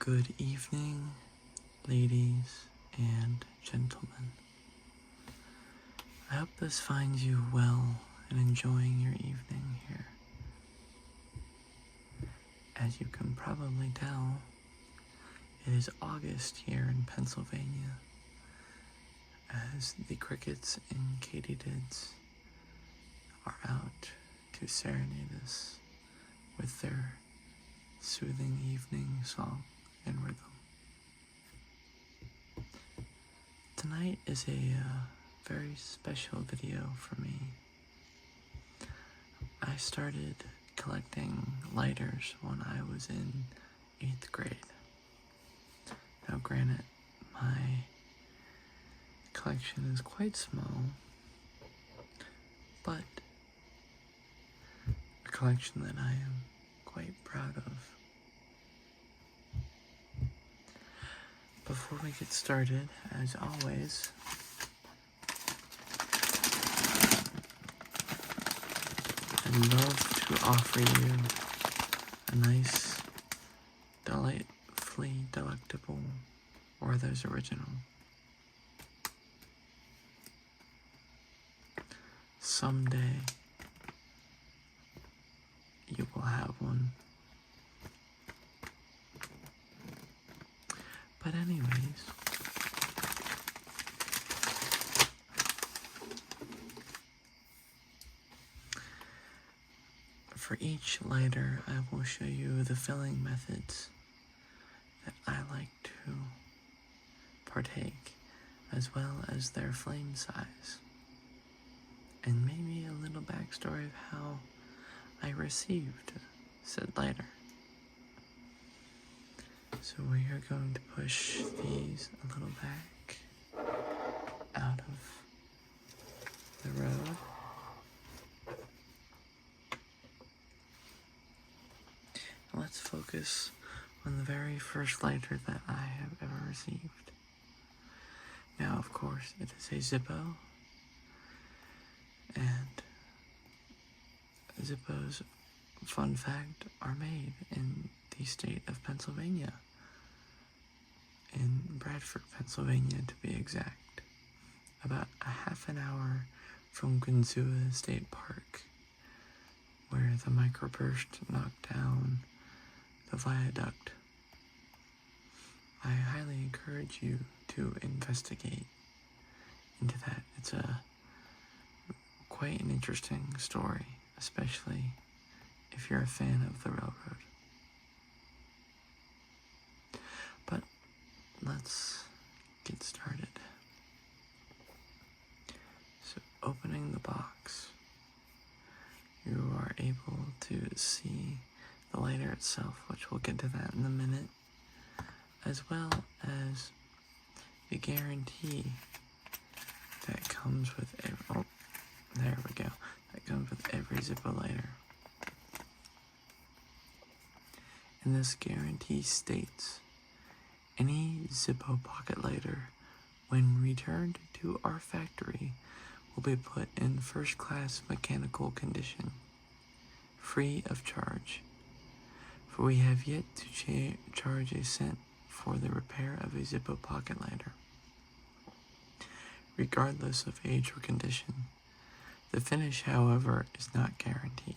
Good evening, ladies and gentlemen. I hope this finds you well and enjoying your evening here. As you can probably tell, it is August here in Pennsylvania, as the crickets and katydids are out to serenade us with their soothing evening song and rhythm. Tonight is a very special video for me. I started collecting lighters when I was in 8th grade. Now granted, my collection is quite small, but a collection that I am quite proud of. Before we get started, as always, I'd love to offer you a nice, delightfully delectable Werther's Original. Someday, you will have one. But anyways, for each lighter, I will show you the filling methods that I like to partake, as well as their flame size, and maybe a little backstory of how I received said lighter. So we are going to push these a little back out of the road. Let's focus on the very first lighter that I have ever received. Now, of course, it is a Zippo, and Zippos, fun fact, are made in the state of Pennsylvania, in Bradford, Pennsylvania to be exact, about a half an hour from Gunzua State Park, where the microburst knocked down the viaduct. I highly encourage you to investigate into that. It's quite an interesting story, especially if you're a fan of the railroad. But let's get started. So, opening the box, you are able to see the lighter itself, which we'll get to that in a minute, as well as the guarantee that comes with every, that comes with every Zippo lighter. And this guarantee states, any Zippo pocket lighter, when returned to our factory, will be put in first-class mechanical condition, free of charge, for we have yet to charge a cent for the repair of a Zippo pocket lighter, regardless of age or condition. The finish, however, is not guaranteed.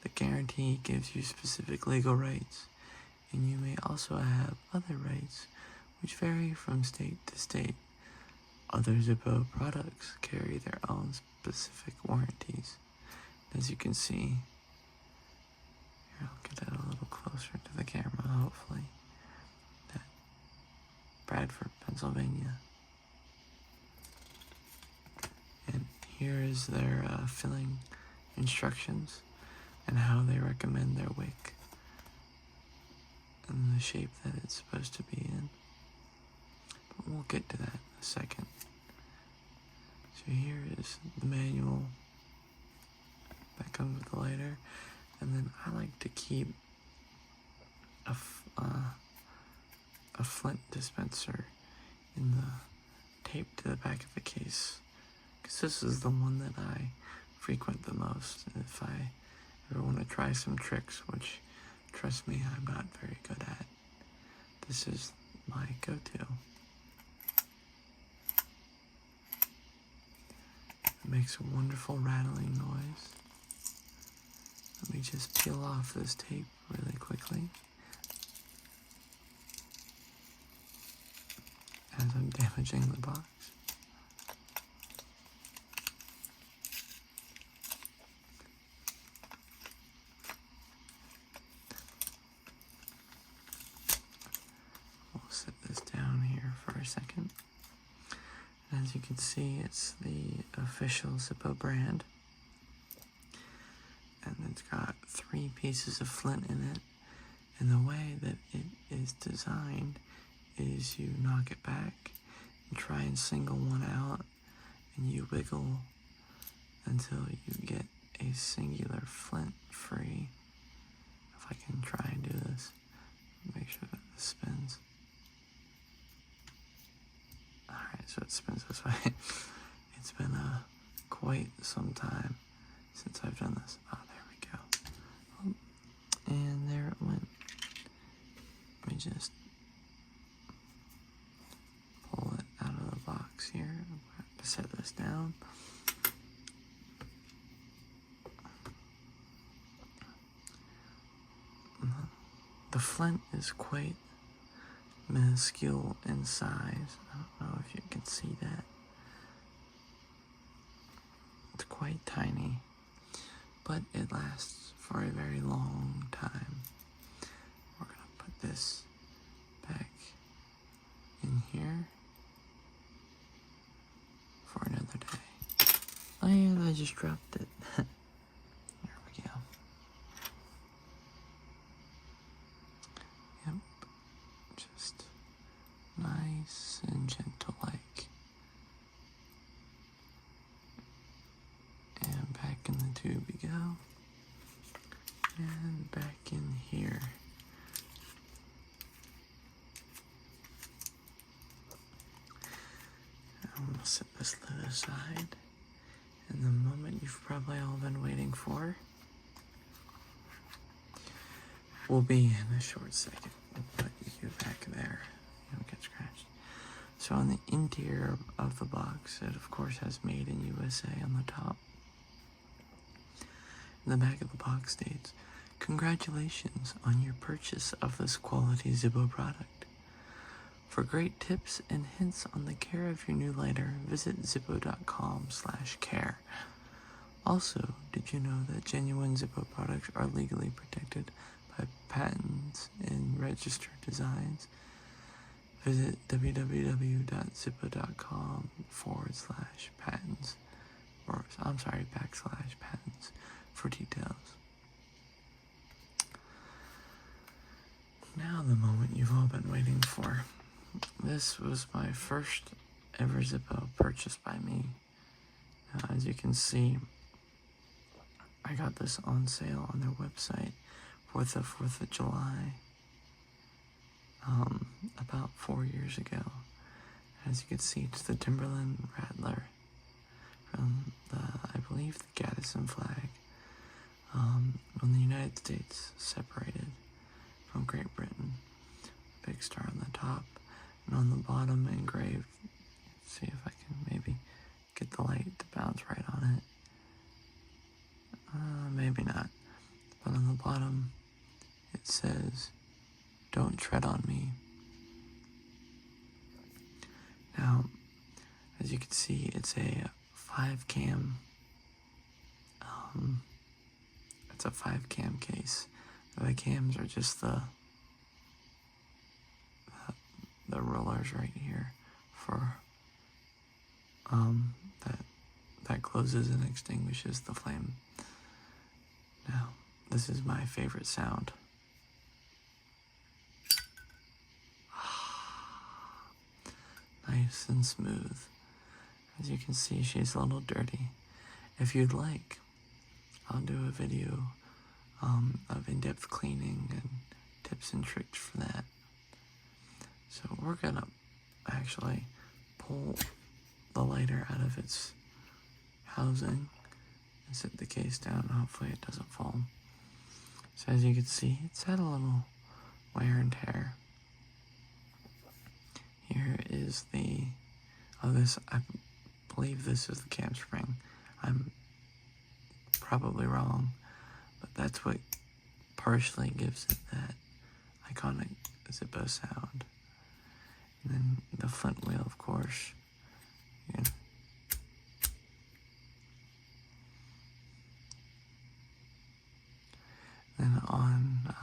The guarantee gives you specific legal rights, and you may also have other rights which vary from state to state. Other Zippo products carry their own specific warranties. As you can see, here, I'll get that a little closer to the camera, hopefully. That Bradford, Pennsylvania. And here is their filling instructions and how they recommend their wick and the shape that it's supposed to be in. But we'll get to that in a second. So here is the manual that comes with the lighter, and then I like to keep a flint dispenser in the tape to the back of the case, because this is the one that I frequent the most if I ever want to try some tricks, which, trust me, I'm not very good at. this is my go-to. It makes a wonderful rattling noise. Let me just peel off this tape really quickly as I'm damaging the box. We'll set this down here for a second. As you can see, it's the official Zippo brand. And it's got 3 pieces of flint in it. And the way that it is designed is you knock it back and try and single one out, and you wiggle until you get a singular flint free. If I can try and do this, make sure that this spins. Alright, so it spins this way. It's been quite some time since I've done this. Oh, there we go. Oh, and there it went. Let me just pull it out of the box here. I have to set this down. The flint is quite minuscule in size. I don't know if you can see that. It's quite tiny, but it lasts for a very long time. We're gonna put this back in here for another day. Oh yeah, I just dropped it. There we go. Yep, just nice and gentle like. And back in the tube we go. And back in here. I'm gonna set this lid aside. And the moment you've probably all been waiting for will be in a short second. We'll put you back there. You don't get scratched. So on the interior of the box, it of course has Made in USA on the top. In the back of the box states, "Congratulations on your purchase of this quality Zippo product. For great tips and hints on the care of your new lighter, visit zippo.com/care. Also, did you know that genuine Zippo products are legally protected by patents and registered designs? Visit www.zippo.com/patents, or /patents for details. Now the moment you've all been waiting for. This was my first ever Zippo purchased by me. As you can see, I got this on sale on their website for the 4th of July, about 4 years ago. As you can see, it's the Timberland Rattler from I believe the Gadsden flag, when the United States separated from Great Britain. Big star on the top, and on the bottom engraved, see if I can maybe get the light to bounce right on it. Maybe not. But on the bottom, it says, "Don't tread on me." Now, as you can see, it's a 5-cam. It's a 5-cam case. The cams are just the rollers right here for that closes and extinguishes the flame. Now, this is my favorite sound. Nice and smooth. As you can see, she's a little dirty. If you'd like, I'll do a video of in-depth cleaning and tips and tricks for that. So we're gonna actually pull the lighter out of its housing and set the case down, and hopefully it doesn't fall. So as you can see, it's had a little wear and tear. is the, I believe this is the cam spring. I'm probably wrong, but that's what partially gives it that iconic Zippo sound. And then the flint wheel, of course. Yeah. Then on the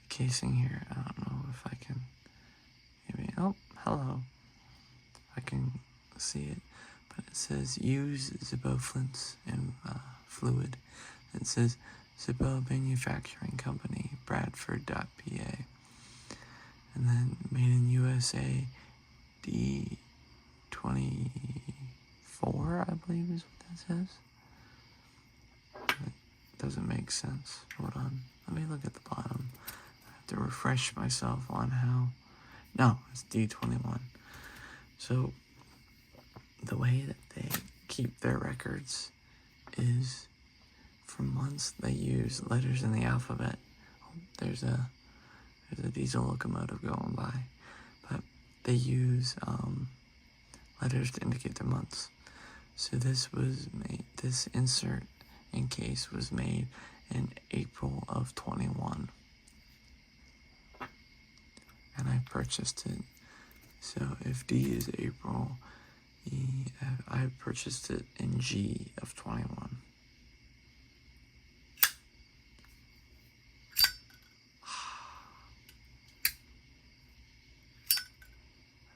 casing here, I don't know if I can, maybe, oh, hello. I can see it, but it says use Zippo flints and fluid. It says Zippo Manufacturing Company, Bradford.PA. And then made in USA, D24, I believe is what that says. It doesn't make sense. Hold on, let me look at the bottom. I have to refresh myself on how, no, it's D21. So the way that they keep their records is for months they use letters in the alphabet. Oh, there's a diesel locomotive going by, but they use letters to indicate the months. So this insert and case was made in April of 21, and I purchased it. So if D is April, I purchased it in G of 21.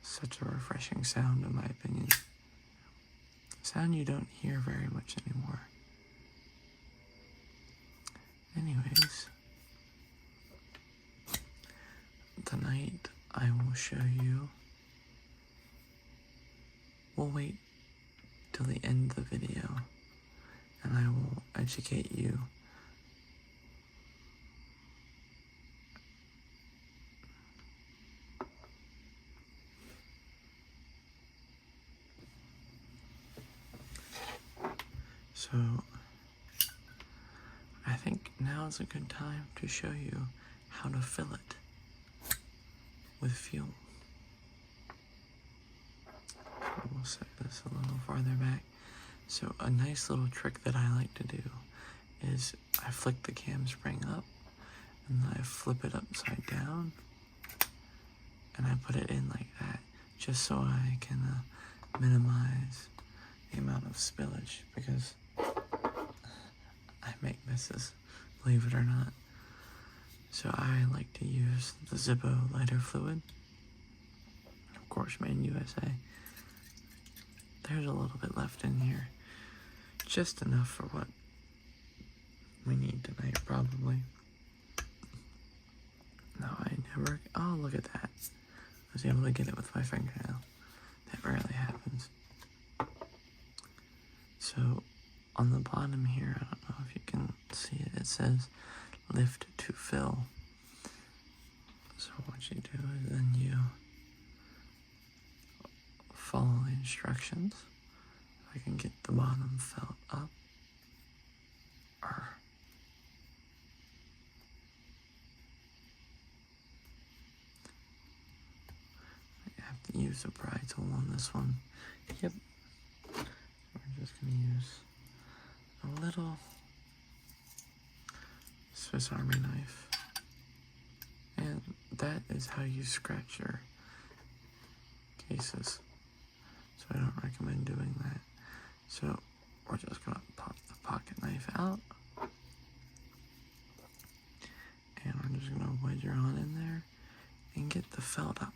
Such a refreshing sound, in my opinion. Sound you don't hear very much anymore. Anyways, tonight I will show you. We'll wait till the end of the video, and I will educate you. So, I think now is a good time to show you how to fill it with fuel. So we'll set this a little farther back. So a nice little trick that I like to do is I flick the cam spring up, and then I flip it upside down, and I put it in like that, just so I can minimize the amount of spillage, because I make messes, believe it or not. So I like to use the Zippo lighter fluid, of course made in USA. There's a little bit left in here, just enough for what we need tonight, probably. No, I never, oh, look at that. I was able to get it with my fingernail. That rarely happens. So, on the bottom here, I don't know if you can see it, it says lift to fill. So what you do is then you follow the instructions. I can get the bottom felt up. I have to use a pry tool on this one. Yep. We're just going to use a little Swiss Army knife. And that is how you scratch your cases. So I don't recommend doing that. So we're just going to pop the pocket knife out. And we're just going to wedge her on in there and get the felt up.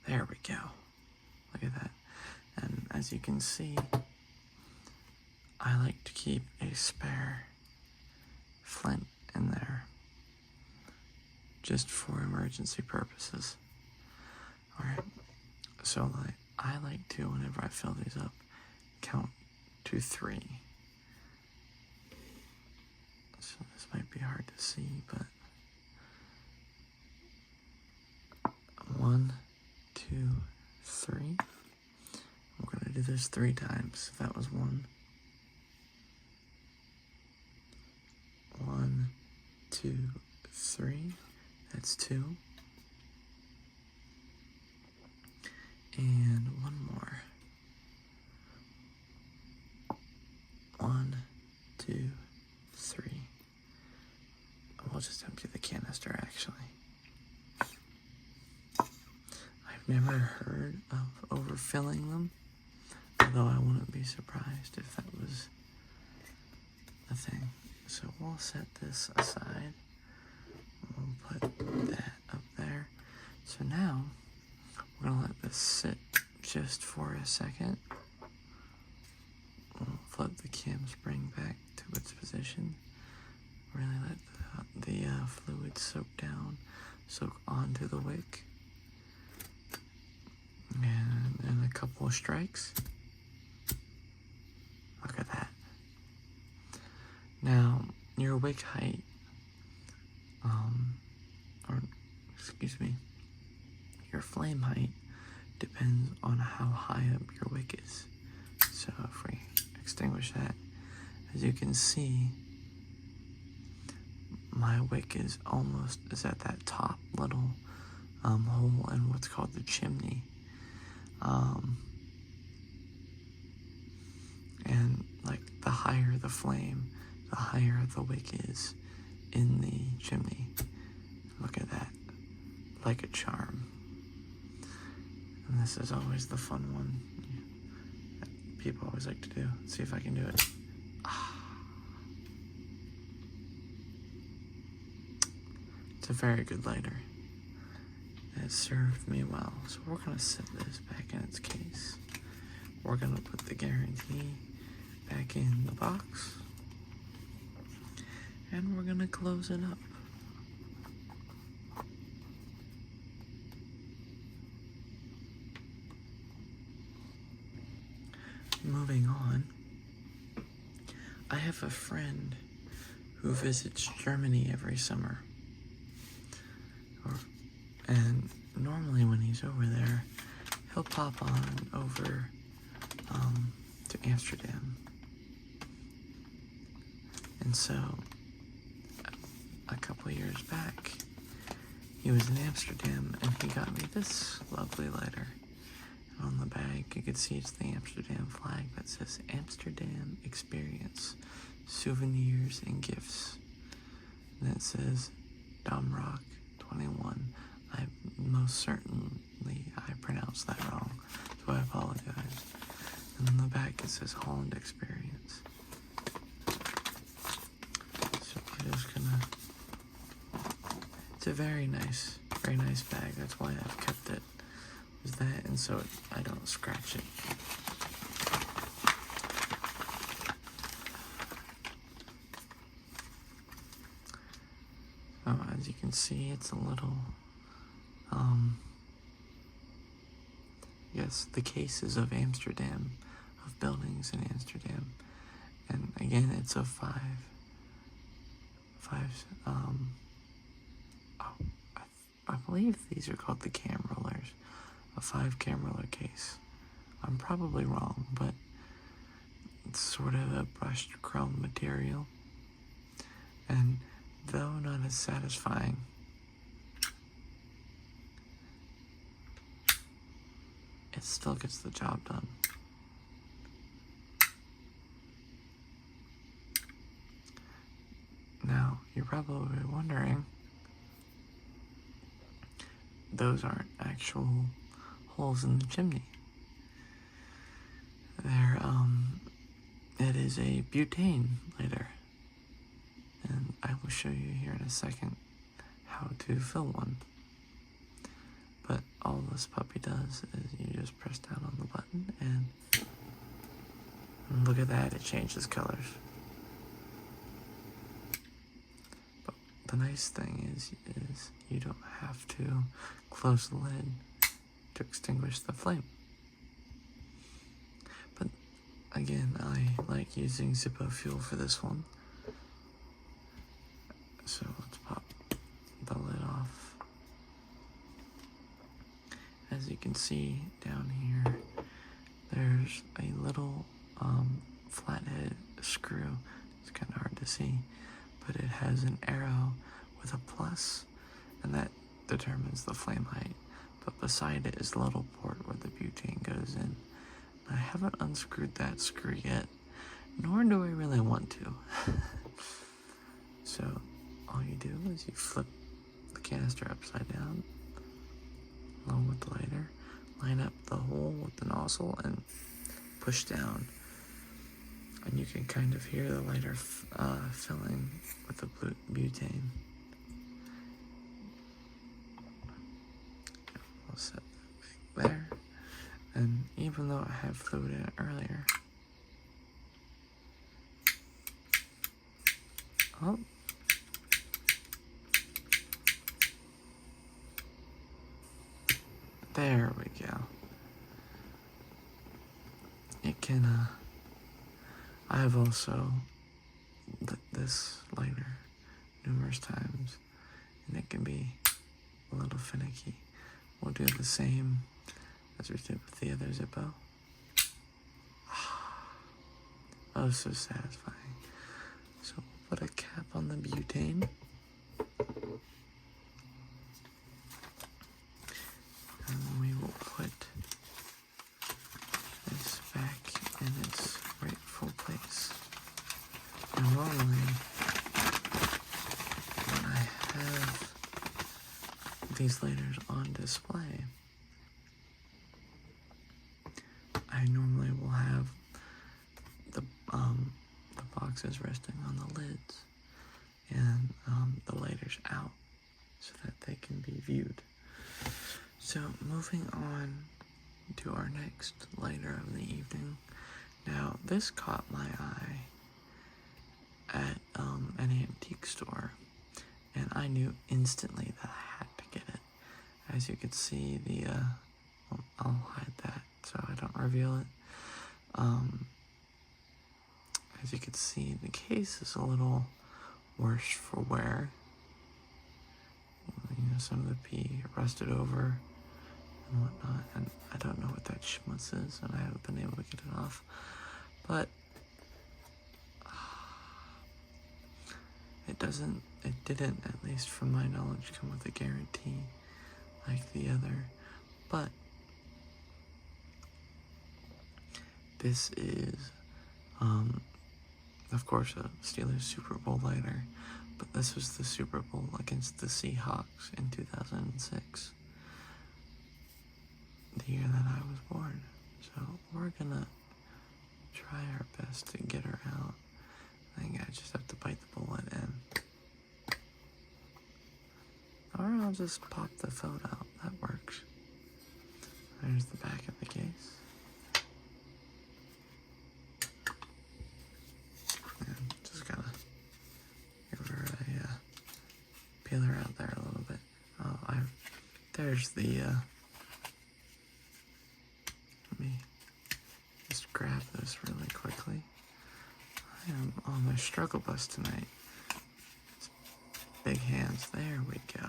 There we go. Look at that. And as you can see, I like to keep a spare flint in there, just for emergency purposes. Alright, so I like to, whenever I fill these up, count to 3. So this might be hard to see, but 1, 2, 3. I'm going to do this 3 times. That was 1. 1, 2, 3. That's 2. And one more. 1, 2, 3. We'll just empty the canister, actually. I've never heard of overfilling them, although I wouldn't be surprised if that was a thing. So we'll set this aside. We'll put that up there. So now, we're going to let this sit just for a second. We'll flip the cam spring back to its position. Really let the fluid soak onto the wick. And a couple of strikes. Look at that. Now, your wick height, your flame height depends on how high up your wick is. So if we extinguish that, as you can see, my wick is at that top little hole in what's called the chimney. And like the higher the flame, the higher the wick is in the chimney. Look at that, like a charm. And this is always the fun one that people always like to do. Let's see if I can do it. It's a very good lighter. It served me well. So we're gonna set this back in its case. We're gonna put the guarantee back in the box. And we're gonna close it up. Moving on, I have a friend who visits Germany every summer. And normally when he's over there, he'll pop on over to Amsterdam. And so, a couple years back, he was in Amsterdam and he got me this lovely lighter. And on the bag, you can see it's the Amsterdam flag that says Amsterdam Experience, Souvenirs and Gifts. And it says Damrock 21. Most certainly I pronounced that wrong, so I apologize. And on the back it says Holland Experience. So I'm just gonna, it's a very nice bag. That's why I've kept it. Is that, and so I don't scratch it. As you can see, it's a little, yes, the cases of Amsterdam, of buildings in Amsterdam. And again, it's a I believe these are called the cam rollers, a 5 cam roller case. I'm probably wrong, but it's sort of a brushed chrome material. And though not as satisfying, it still gets the job done. Now, you're probably wondering, those aren't actual holes in the chimney. It is a butane lighter. And I will show you here in a second how to fill one. But all this puppy does is you just press down on the button and look at that, it changes colors. But the nice thing is you don't have to close the lid to extinguish the flame. But again, I like using Zippo fuel for this one. So let's pop the lid off. As you can see down here, there's a little flathead screw. It's kind of hard to see, but it has an arrow with a plus, and that determines the flame height. but beside it is the little port where the butane goes in. I haven't unscrewed that screw yet, nor do I really want to. So all you do is you flip the canister upside down along with the lighter, line up the hole with the nozzle and push down, and you can kind of hear the lighter filling with the butane. We'll set that there, and even though I had fluid in it earlier, oh, there we go. It can, I have also lit this lighter numerous times, and it can be a little finicky. We'll do the same as we did with the other Zippo. Oh, so satisfying. So we'll put a cap on the butane. And we will put this back in its rightful place. And normally, when I have these lighters on display, I normally will have the boxes resting on the lids and the lighters out so that they can be viewed. So moving on to our next lighter of the evening. Now this caught my eye at an antique store, and I knew instantly that I had to get it. As you can see, I'll hide that so I don't reveal it. As you can see, the case is a little worse for wear. You know, some of the P rusted over and whatnot, and I don't know what that schmutz is, and I haven't been able to get it off. But it didn't, at least from my knowledge, come with a guarantee like the other. But this is, of course, a Steelers Super Bowl lighter, but this was the Super Bowl against the Seahawks in 2006, the year that I was born. So we're gonna try our best to get her out. I think I just have to bite the bullet and, or I'll just pop the phone out. That works. There's the back of the case. And just gotta give her a peel her out there a little bit. Oh, there's the let me just grab this really quickly. I am on my struggle bus tonight. It's big hands. There we go.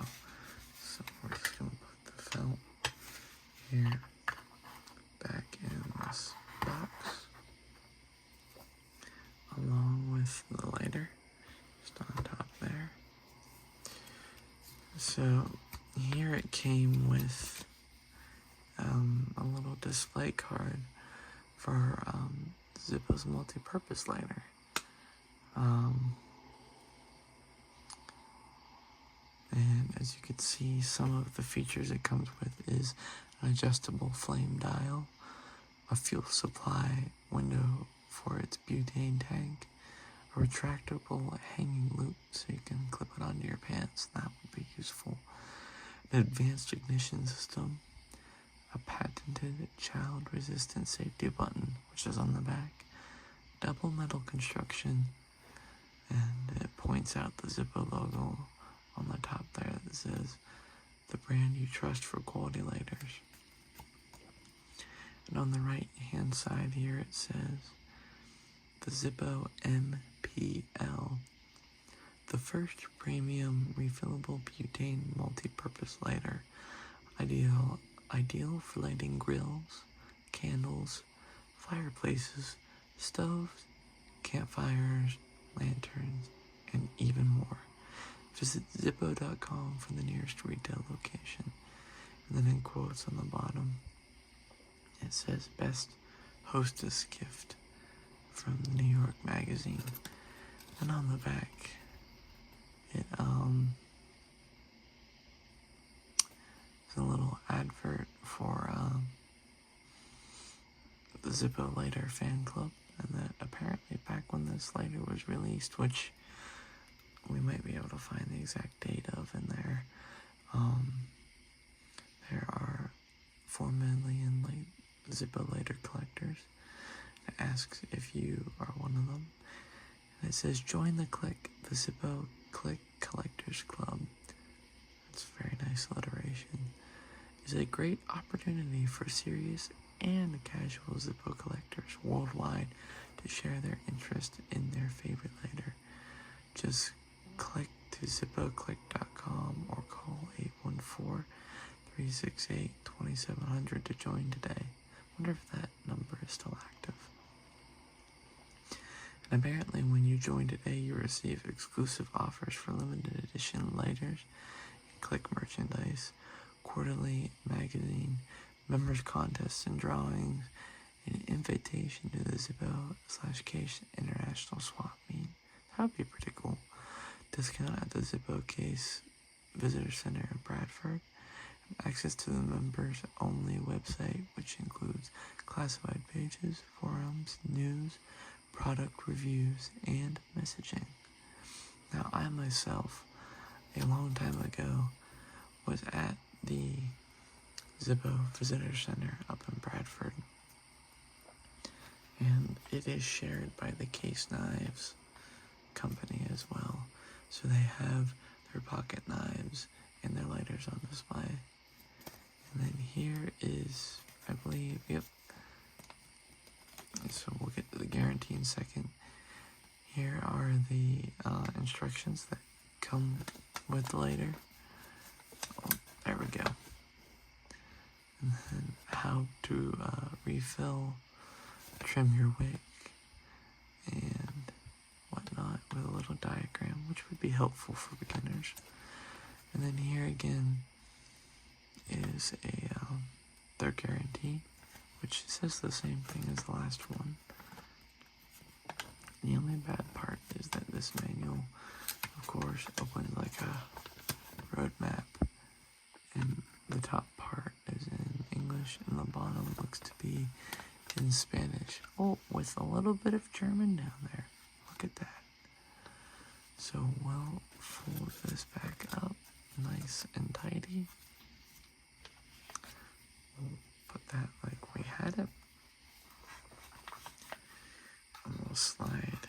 So we're just gonna put the felt here back in this box, along with the lighter, just on top there. So here it came with a little display card for Zippo's multi-purpose lighter. And as you can see, some of the features it comes with is an adjustable flame dial, a fuel supply window for its butane tank, a retractable hanging loop so you can clip it onto your pants. That would be useful. An advanced ignition system, a patented child-resistant safety button, which is on the back, double metal construction, and it points out the Zippo logo on the top there that says, "The brand you trust for quality lighters." And on the right hand side here it says, "The Zippo MPL, the first premium refillable butane multi-purpose lighter, ideal for lighting grills, candles, fireplaces, stoves, campfires, lanterns, and even more. Visit Zippo.com for the nearest retail location." And then in quotes on the bottom, it says best hostess gift from the New York Magazine. And on the back, it's a little advert for the Zippo Lighter fan club, and that apparently back when this lighter was released, which we might be able to find the exact date of in there, there are 4 million Zippo lighter collectors. It asks if you are one of them, and it says join the click, the Zippo Click Collectors Club. That's very nice alliteration. Is a great opportunity for serious and casual Zippo collectors worldwide to share their interest in their favorite lighter. Just click to zippoclick.com or call 814-368-2700 to join today. Wonder if that number is still active. And apparently when you join today, you receive exclusive offers for limited edition lighters, Click merchandise, quarterly magazine, members contests and drawings, an invitation to the Zippo/Case International Swap Meet. That would be pretty cool. Discount at the Zippo Case Visitor Center in Bradford. Access to the members only website, which includes classified pages, forums, news, product reviews, and messaging. Now, I myself, a long time ago, was at the Zippo Visitor Center up in Bradford, and it is shared by the Case Knives company as well. So they have their pocket knives and their lighters on display. And then here is, I believe, yep. So we'll get to the guarantee in a second. Here are the instructions that come with the lighter. Oh, there we go. And then how to refill, trim your wick, and whatnot with a little diagram, which would be helpful for beginners. And then here again is their guarantee, which says the same thing as the last one. The only bad part is that this manual, of course, opens like a roadmap, and the top part is in English, and the bottom looks to be in Spanish. Oh, with a little bit of German down there. Look at that. So we'll fold this back up nice and tidy. We'll put that like we had it. And we'll slide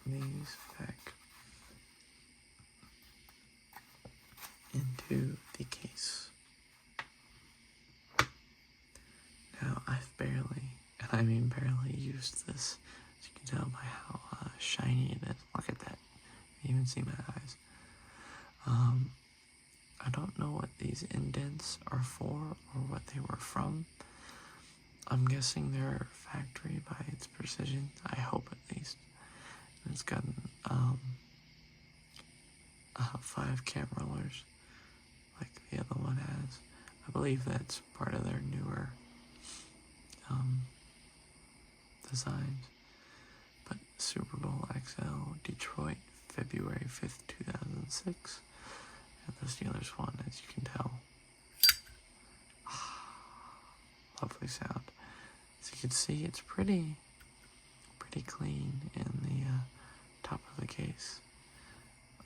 these back into the case. Now, I've barely, and I mean barely, used this, as you can tell by how shiny it is. Look at that. You can even see my eyes. I don't know what these indents are for or what they were from. I'm guessing they're factory by its precision. I hope at least. And it's got 5 cam rollers like the other one has. I believe that's part of their newer designs. But Super Bowl XL, Detroit, February 5th, 2006. And the Steelers one, as you can tell. Lovely sound. As you can see, it's pretty clean in the top of the case.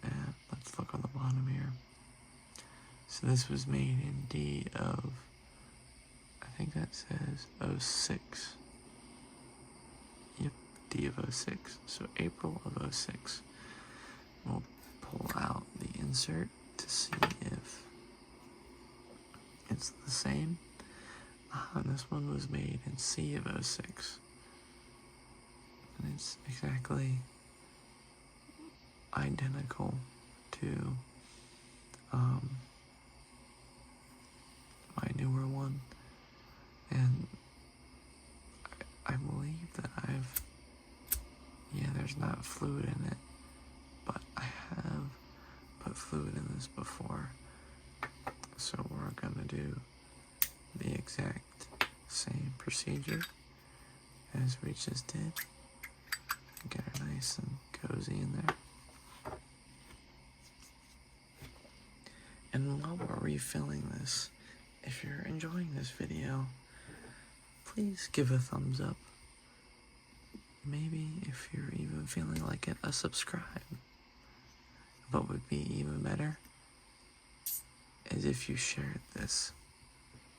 And let's look on the bottom here. So this was made in D of, I think that says 06. Yep, D of 06. So April of 06. We'll pull out the insert to see if it's the same. And this one was made in C of 06. And it's exactly identical to my newer one. And I believe that there's not fluid in it, but I have put fluid in this before. So we're gonna do the exact same procedure as we just did. Get her nice and cozy in there. And while we're refilling this, if you're enjoying this video, please give a thumbs up. Maybe if you're even feeling like it, a subscribe. What would be even better is if you shared this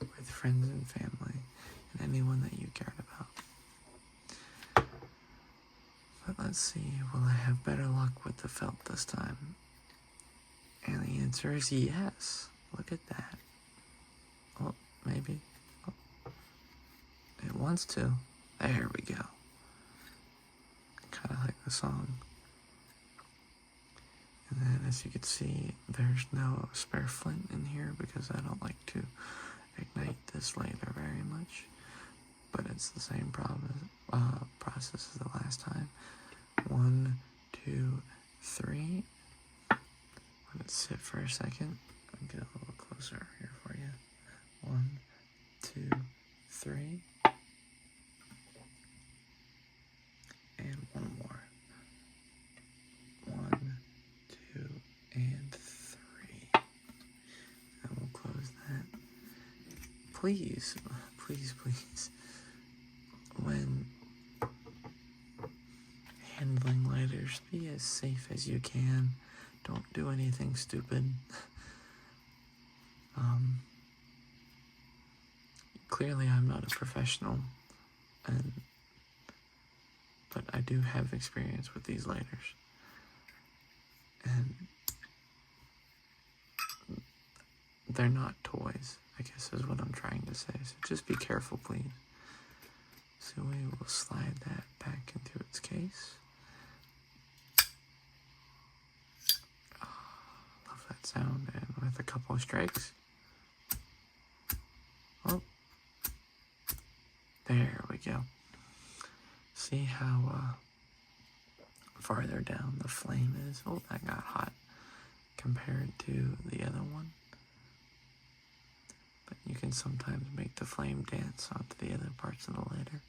with friends and family and anyone that you cared about. But let's see, will I have better luck with the felt this time? And the answer is yes. Look at that. Oh, maybe. Oh, it wants to. There we go. Kind of like the song. And then as you can see, there's no spare flint in here because I don't like to ignite this later very much. But it's the same process as the last time. 1, 2, 3. Let it sit for a second. I'll get a little closer here for you. 1, 2, 3. And one more. 1, 2, and 3. And we'll close that. Please, please, please, when handling lighters, be as safe as you can. Don't do anything stupid. Clearly I'm not a professional, but I do have experience with these lighters. And they're not toys, I guess is what I'm trying to say. So just be careful, please. So we will slide that back into its case. Love that sound. And with a couple of strikes. Oh, there we go. See how farther down the flame is? Oh, that got hot compared to the other one. But you can sometimes make the flame dance onto the other parts of the lighter,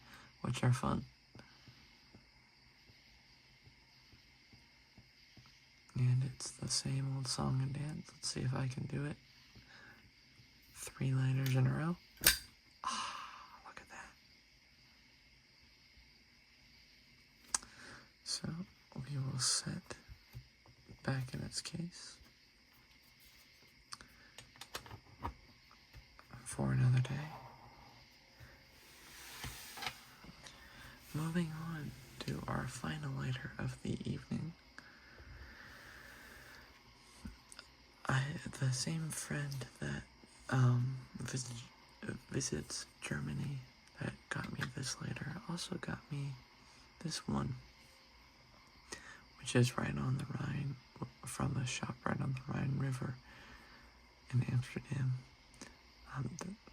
which are fun. And it's the same old song and dance. Let's see if I can do it. 3 lighters in a row. Ah, look at that. So we will set back in its case for another day. Moving on to our final lighter of the evening. The same friend that visits Germany that got me this lighter also got me this one, which is right on the Rhine, from a shop right on the Rhine River in Amsterdam.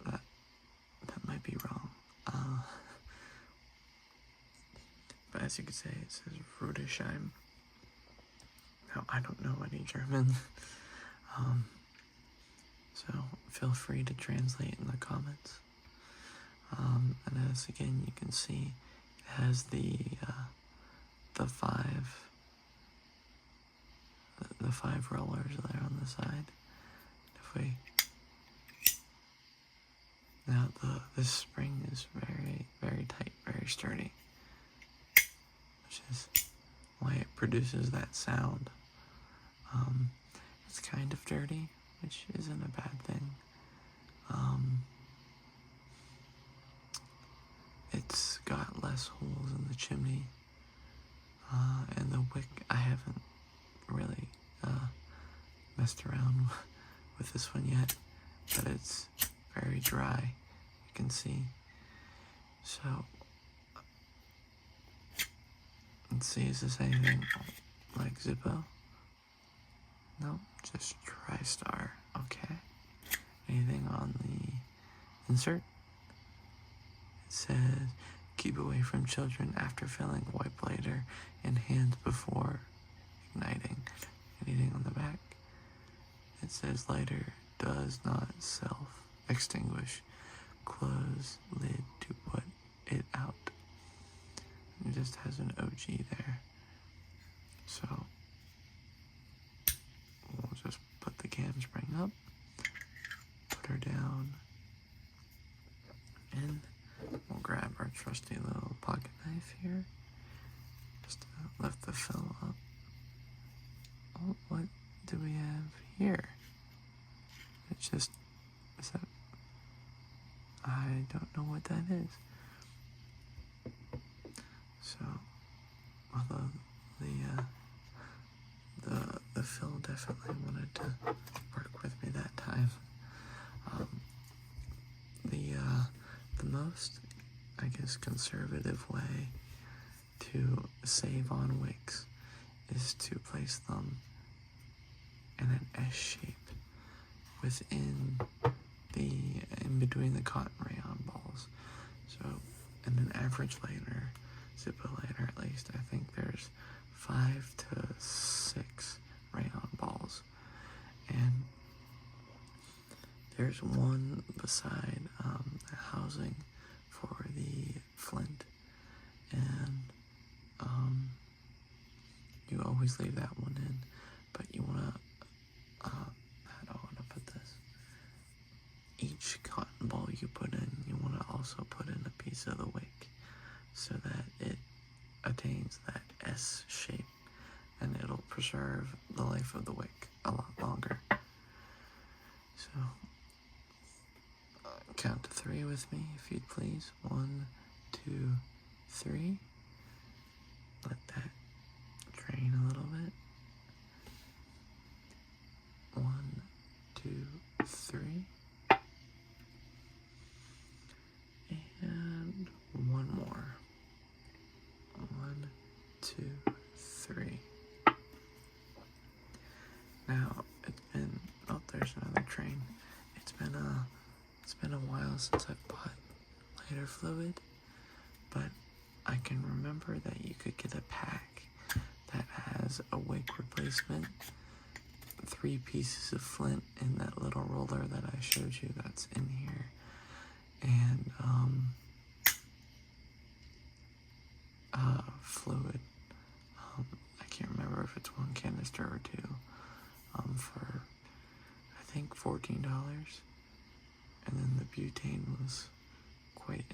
That might be wrong. But as you can say, it says Rudesheim. Now, I don't know any German. So feel free to translate in the comments. And as again you can see, it has the 5 rollers there on the side. If we now this spring is very, very tight, very sturdy, which is why it produces that sound. It's kind of dirty, which isn't a bad thing. It's got less holes in the chimney, and the wick, I haven't really messed around with this one yet, but it's very dry, you can see. So let's see, is this anything like Zippo? No, just TriStar. Okay. Anything on the insert? It says, keep away from children after filling, wipe lighter and hands before igniting. Anything on the back? It says lighter does not self-extinguish. Close lid to put it out. It just has an OG there. So we'll just put the cam spring up, put her down, and we'll grab our trusty little pocket knife here. Just lift the fill up. Oh, what do we have here? It's just, is that, I don't know what that is. So, although the fill definitely wanted to work with me that time. The most, I guess, conservative way to save on wicks is to place them in an S shape in between the cotton rayon balls. So in an average lighter, Zippo lighter at least, I think there's 5 to 6 rayon balls, and there's one beside the housing for the flint, and you always leave that one in, but you want to, how do I want to put this? Each cotton ball you put in, you want to also put in a piece of the wick so that it attains that S shape, and it'll preserve the life of the wick a lot longer. So, count to 3 with me, if you'd please. 1, 2, 3. Let that drain a little bit. 1, 2, 3. And one more. 1, 2, 3. Now, it's been, oh, there's another train. It's been a while since I've bought lighter fluid, but I can remember that you could get a pack that has a wick replacement, 3 pieces of flint in that little roller that I showed you that's in here, and fluid. I can't remember if it's 1 canister or 2, for I think $14, and then the butane was quite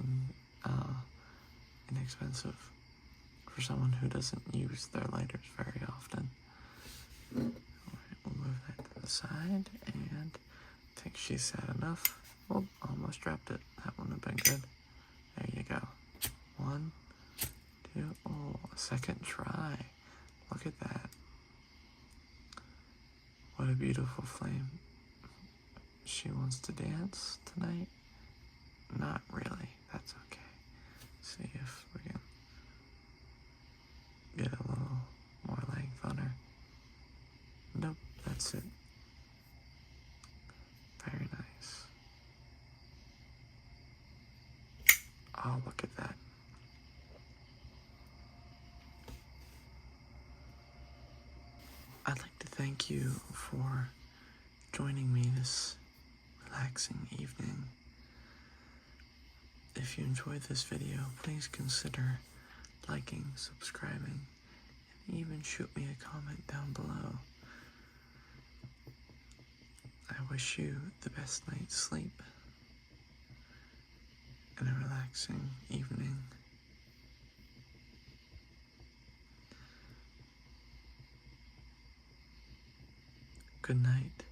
inexpensive for someone who doesn't use their lighters very often. Alright, we'll move that to the side, and I think she said enough. Oh, almost dropped it. That wouldn't have been good. There you go. 1, 2, oh, a second try. Look at that. What a beautiful flame. She wants to dance tonight? Not really. That's okay. See if we can get a little more length on her. Nope, that's it. Very nice. Oh, look at that. I'd like to thank you for joining me this relaxing evening. If you enjoyed this video, please consider liking, subscribing, and even shoot me a comment down below. I wish you the best night's sleep and a relaxing evening. Good night.